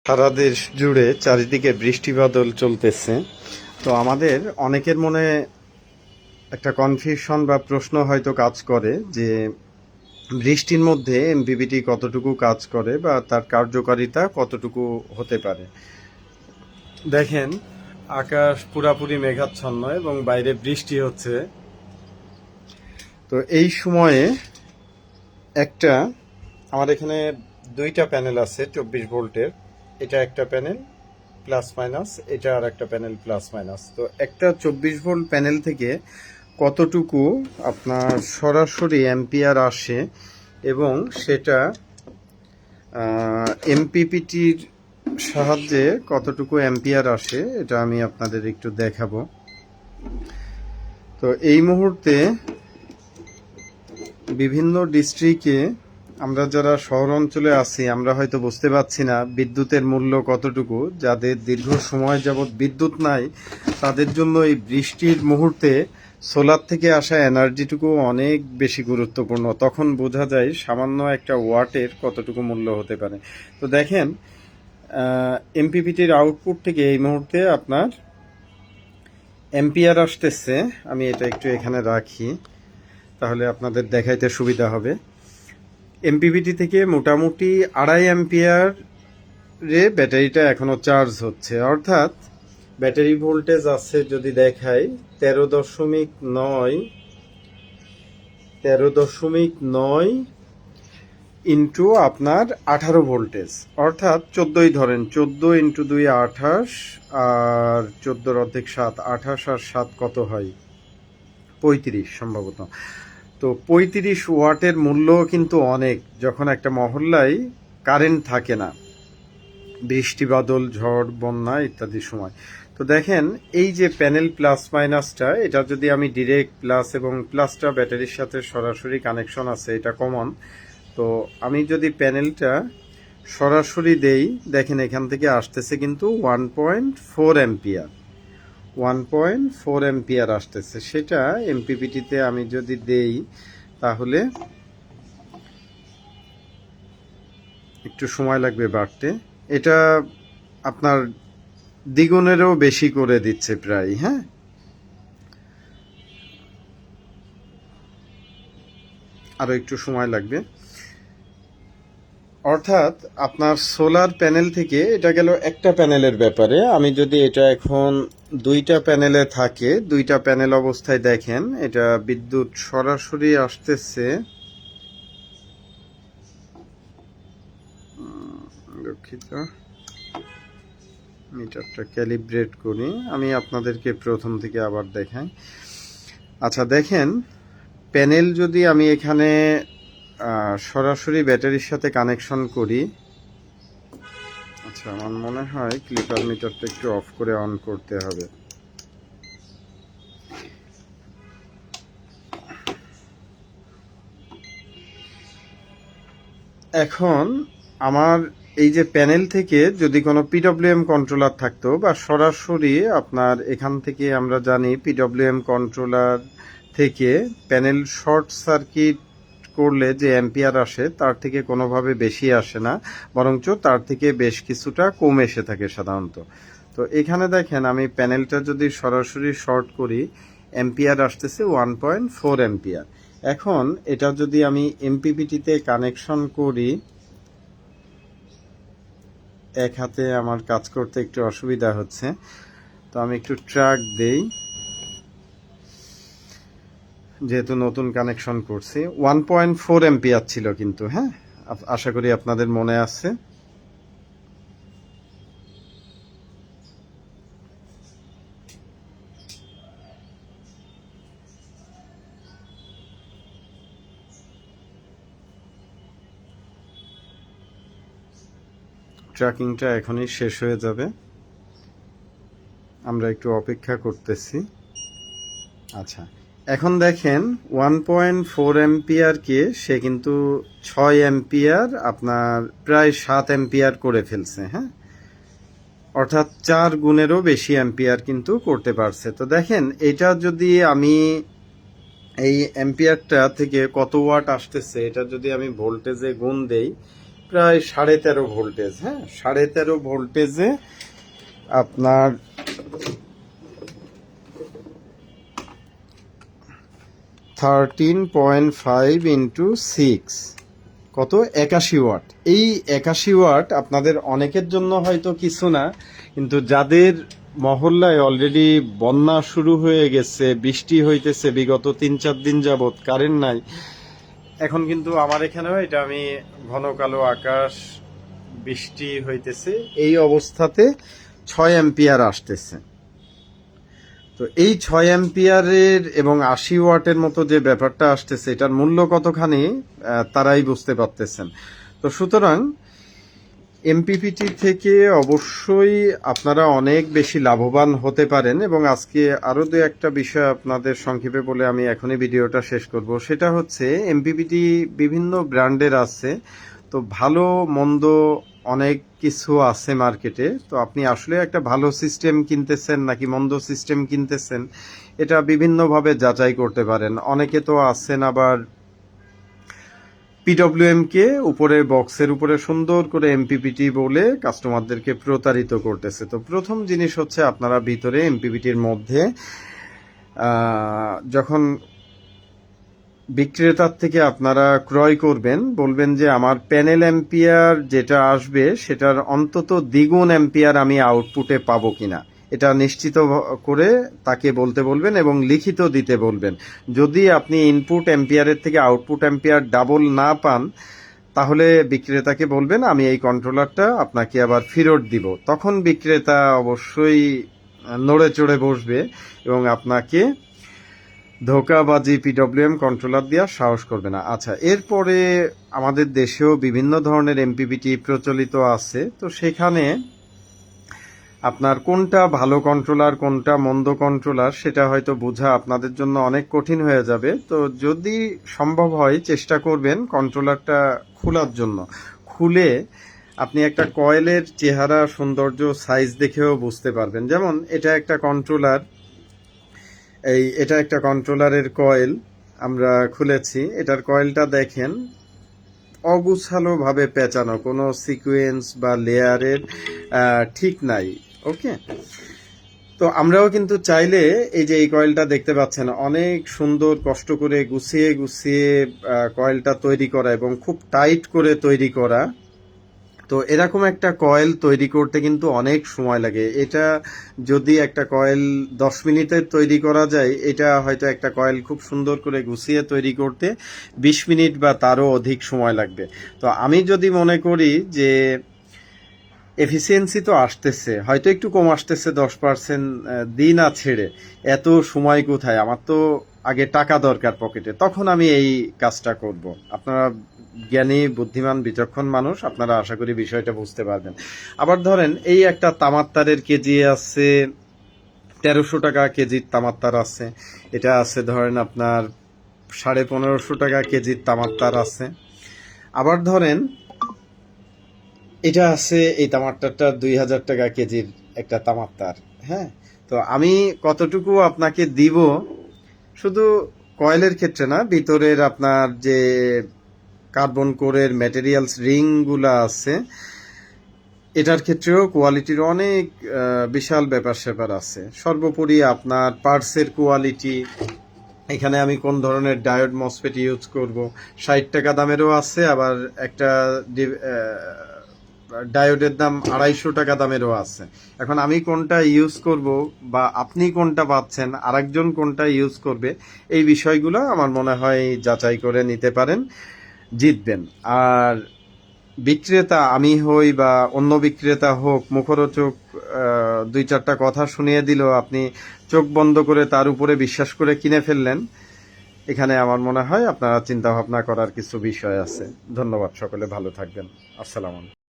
সারা দেশ জুড়ে চারিদিকে বৃষ্টি বাদল চলতেছে। তো আমাদের অনেকের মনে একটা কনফিউশন বা প্রশ্ন হয়তো কাজ করে যে বৃষ্টির মধ্যে এমপিপিটি কতটুকু কাজ করে বা তার কার্যকারিতা কতটুকু হতে পারে। দেখেন, আকাশ পুরাপুরি মেঘাচ্ছন্ন এবং বাইরে বৃষ্টি হচ্ছে। তো এই সময়ে আমার এখানে দুইটা প্যানেল আছে 24 ভোল্টের। এটা একটা প্যানেল প্লাস মাইনাস, এটা আর একটা প্যানেল প্লাস মাইনাস। তো একটা 24 ভোল্ট প্যানেল থেকে কতটুকু আপনার সরাসরি অ্যাম্পিয়ার আসে এবং সেটা এমপিপিটির সাহায্যে কতটুকু অ্যাম্পিয়ার আসে এটা আমি আপনাদের একটু দেখাবো। তো এই মুহূর্তে বিভিন্ন ডিস্ট্রিক্টে আমরা যারা শহর অঞ্চলে আছি আমরা হয়তো বুঝতে পারছি না বিদ্যুতের মূল্য কতটুকু। যাদের দীর্ঘ সময় যাবৎ বিদ্যুৎ নাই তাদের জন্য এই বৃষ্টির মুহূর্তে সোলার থেকে আসা এনার্জিটুকু অনেক বেশি গুরুত্বপূর্ণ। তখন বোঝা যায় সামান্য একটা ওয়াটের কতটুকু মূল্য হতে পারে। তো দেখেন, এমপিপিটির আউটপুট থেকে এই মুহূর্তে আপনার অ্যাম্পিয়ার আসতেছে। আমি এটা একটু এখানে রাখি, তাহলে আপনাদের দেখাইতে সুবিধা হবে। এমপিপিটি থেকে মোটামুটি 2.5 অ্যাম্পিয়ারে ব্যাটারিটা এখনো চার্জ হচ্ছে, অর্থাৎ ব্যাটারি ভোল্টেজ আছে যদি দেখাই 13.9 ইন্টু আপনার 18 ভোল্টেজ, অর্থাৎ 14ই ধরেন, 14 ইন্টু 2 28 আর 14 অর্ধেক 7, 28 আর 7 কত হয় 35 সম্ভবত। তো 35 ওয়াটের মূল্য কিন্তু অনেক যখন একটা মহল্লায় কারেন্ট থাকে না, বৃষ্টি বাদল ঝড় বন্যা ইত্যাদি সময়। তো দেখেন, এই যে প্যানেল প্লাস মাইনাসটা, এটা যদি আমি ডিরেক্ট প্লাস এবং প্লাসটা ব্যাটারির সাথে সরাসরি কানেকশন আছে, এটা কমন। তো আমি যদি প্যানেলটা সরাসরি দেই, দেখেন এখান থেকে আসতেছে কিন্তু 1.4 অ্যাম্পিয়ার, 1.4 অ্যাম্পিয়ার আসতেছে। সেটা এমপিপিটিতে আমি যদি দেই তাহলে একটু সময় লাগবে বাড়তে। এটা আপনার দ্বিগুণেরও বেশি করে দিচ্ছে প্রায়। হ্যাঁ, আরো একটু সময় লাগবে। অর্থাৎ আপনার সোলার প্যানেল থেকে এটা গেল একটা প্যানেলের ব্যাপারে। আমি যদি এটা এখন দুইটা প্যানেলে থাকে, দুইটা প্যানেল অবস্থায় দেখেন এটা বিদ্যুৎ সরাসরি আসতেছে। দুঃখিত, মিটারটা ক্যালিব্রেট করি, আমি আপনাদেরকে প্রথম থেকে আবার দেখাই। আচ্ছা দেখেন, প্যানেল যদি আমি এখানে সরাসরি ব্যাটারির সাথে কানেকশন করি, আচ্ছা আমার মনে হয় ক্লিপার মিটারটা একটু অফ করে অন করতে হবে। এখন আমার এই যে প্যানেল থেকে যদি কোনো পিডব্লিউএম কন্ট্রোলার থাকতো বা সরাসরি আপনার এখান থেকে, আমরা জানি পিডব্লিউএম কন্ট্রোলার থেকে প্যানেল শর্ট সার্কিট করলে যে অ্যাম্পিয়ার আসে তার থেকে কোনোভাবে বেশি আসে না, বরঞ্চ তার থেকে বেশ কিছুটা কম এসে থাকে সাধারণত। তো এখানে দেখেন, আমি প্যানেলটা যদি সরাসরি শর্ট করি, অ্যাম্পিয়ার আসতেছে 1.4 অ্যাম্পিয়ার। এখন এটা যদি আমি এমপিপিটিতে কানেকশন করি, এক হাতে আমার কাজ করতে একটু অসুবিধা হচ্ছে, তো আমি একটু ট্র্যাক দেই, যেহেতু নতুন কানেকশন করছি। 1.4 অ্যাম্পিয়ার ছিল কিন্তু। হ্যাঁ, আশা করি আপনাদের মনে আছে। ট্র্যাকিংটা এখনই শেষ হয়ে যাবে, আমরা একটু অপেক্ষা করতেছি। আচ্ছা, এখন দেখেন 1.4 অ্যাম্পিয়ারকে সে কিন্তু 6 অ্যাম্পিয়ার, আপনার প্রায় 7 অ্যাম্পিয়ার করে ফেলছে। হ্যাঁ, অর্থাৎ 4 গুণেরও বেশি অ্যাম্পিয়ার কিন্তু করতে পারছে। তো দেখেন, এটা যদি আমি এই অ্যাম্পিয়ারটা থেকে কত ওয়াট আসতেছে এটা যদি আমি ভোল্টেজে গুণ দেই, প্রায় 13.5 ভোল্টেজ। হ্যাঁ, 13.5 ভোল্টেজে আপনার 13.5 ইন্টু 6 কত, 81 ওয়াট। এই 81 ওয়াট আপনাদের অনেকের জন্য হয়তো কিছু না, কিন্তু যাদের মহল্লায় অলরেডি বন্যা শুরু হয়ে গেছে, বৃষ্টি হইতেছে বিগত 3-4 দিন যাবৎ, কারেন্ট নাই, এখন কিন্তু আমার এখানেও এটা আমি ঘন কালো আকাশ, বৃষ্টি হইতেছে, এই অবস্থাতে 6 অ্যাম্পিয়ার আসতেছে। তো এই 6 অ্যাম্পিয়ারের এবং 80 ওয়াটের মতো যে ব্যাপারটা আসতেছে, এটার মূল্য কতখানি তারাই বুঝতে পারতেছেন। তো সুতরাং এমপিপিটি থেকে অবশ্যই আপনারা অনেক বেশি লাভবান হতে পারেন। এবং আজকে আরও দু একটা বিষয় আপনাদের সংক্ষেপে বলে আমি এখনই ভিডিওটা শেষ করব। সেটা হচ্ছে এমপিপিটি বিভিন্ন ব্র্যান্ডের আছে, তো ভালো মন্দ অনেক কিছু আছে মার্কেটে। তো আপনি আসলে একটা ভালো সিস্টেম কিনতেছেন নাকি মন্দ সিস্টেম কিনতেছেন, এটা বিভিন্নভাবে যাচাই করতে পারেন। অনেকে তো আছেন আবার পিডব্লিউএম কে উপরে বক্সের উপরে সুন্দর করে এমপিপিটি বলে কাস্টমারদেরকে প্রতারিত করতেছে। তো প্রথম জিনিস হচ্ছে আপনারা ভিতরে এমপিপিটির মধ্যে যখন বিক্রেতার থেকে আপনারা ক্রয় করবেন, বলবেন যে আমার প্যানেল অ্যাম্পিয়ার যেটা আসবে সেটার অন্তত দ্বিগুণ অ্যাম্পিয়ার আমি আউটপুটে পাবো কিনা, এটা নিশ্চিত করে তাকে বলতে বলবেন এবং লিখিত দিতে বলবেন। যদি আপনি ইনপুট অ্যাম্পিয়ারের থেকে আউটপুট অ্যাম্পিয়ার ডাবল না পান, তাহলে বিক্রেতাকে বলবেন আমি এই কন্ট্রোলারটা আপনাকে আবার ফেরত দিব। তখন বিক্রেতা অবশ্যই নড়ে চড়ে বসবে এবং আপনাকে ধোকাবাজি পিডব্লিউএম কন্ট্রোলার দেওয়ার সাহস করবে না। আচ্ছা, এরপরে আমাদের দেশেও বিভিন্ন ধরনের এমপিপিটি প্রচলিত আছে। তো সেখানে আপনার কোনটা ভালো কন্ট্রোলার কোনটা মন্দ কন্ট্রোলার সেটা হয়তো বোঝা আপনাদের জন্য অনেক কঠিন হয়ে যাবে। তো যদি সম্ভব হয় চেষ্টা করবেন কন্ট্রোলারটা খোলার জন্য। খুলে আপনি একটা কয়েলের চেহারা, সৌন্দর্য, সাইজ দেখেও বুঝতে পারবেন। যেমন এটা একটা কন্ট্রোলার, এটা একটা কন্ট্রোলারের কয়েল আমরা খুলেছি। এটার কয়েলটা দেখেন অগুছালো ভাবে পেঁচানো, কোনো সিকোয়েন্স বা লেয়ারের ঠিক নাই। ওকে, তো আমরাও কিন্তু চাইলে এই যে এই কয়েলটা দেখতে পাচ্ছেন অনেক সুন্দর কষ্ট করে গুছিয়ে গুছিয়ে কয়েলটা তৈরি করা এবং খুব টাইট করে তৈরি করা। তো এরকম একটা কয়েল তৈরি করতে কিন্তু অনেক সময় লাগে। এটা যদি একটা কয়েল 10 মিনিটের তৈরি করা যায়, এটা হয়তো একটা কয়েল খুব সুন্দর করে গুছিয়ে তৈরি করতে 20 মিনিট বা তারও অধিক সময় লাগবে। তো আমি যদি মনে করি যে এফিসিয়েন্সি তো আসতেছে, হয়তো একটু কম আসতেছে 10%, দিন না ছেড়ে, এত সময় কোথায়, আমার তো আগে টাকা দরকার পকেটে, তখন আমি এই কাজটা করব। আপনারা জ্ঞানী, বুদ্ধিমান, বিচক্ষণ মানুষ, আপনারা আশা করি বিষয়টা বুঝতে পারবেন। আবার ধরেন এই একটা তামাত্তারের কেজি আছে 1300 টাকা, কেজির তামাত্তার আছে। এটা আছে ধরেন আপনার 1550 টাকা কেজির তামাত্তার আছে। আবার ধরেন এটা আছে, এই তামাট্টারটা 2000 টাকা কেজির একটা তামাট্টার। হ্যাঁ, তো আমি কতটুকু আপনাকে দিব, শুধু কয়েলের ক্ষেত্রে না, ভিতরের আপনার যে কার্বন কোরের ম্যাটেরিয়ালস রিংগুলা আছে, এটার ক্ষেত্রেও কোয়ালিটির অনেক বিশাল ব্যাপার স্যাপার আছে। সর্বোপরি আপনার পার্টসের কোয়ালিটি, এখানে আমি কোন ধরনের ডায়োড মসফেট ইউজ করব, 60 টাকা দামেরও আছে, আবার একটা ডায়োডের দাম 250 টাকা দামেরও আছে। এখন আমি কোনটা ইউজ করব বা আপনি কোনটা পাচ্ছেন, আরেকজন কোনটা ইউজ করবে, এই বিষয়গুলো আমার মনে হয় যাচাই করে নিতে পারেন, জিতবেন। আর বিক্রেতা আমি হই বা অন্য বিক্রেতা হোক, মুখরোচক 2-4টা কথা শুনিয়ে দিল, আপনি চোখ বন্ধ করে তার উপরে বিশ্বাস করে কিনে ফেললেন, এখানে আমার মনে হয় আপনারা চিন্তা ভাবনা করার কিছু বিষয় আছে। ধন্যবাদ, সকলে ভালো থাকবেন। আসসালামু আলাইকুম।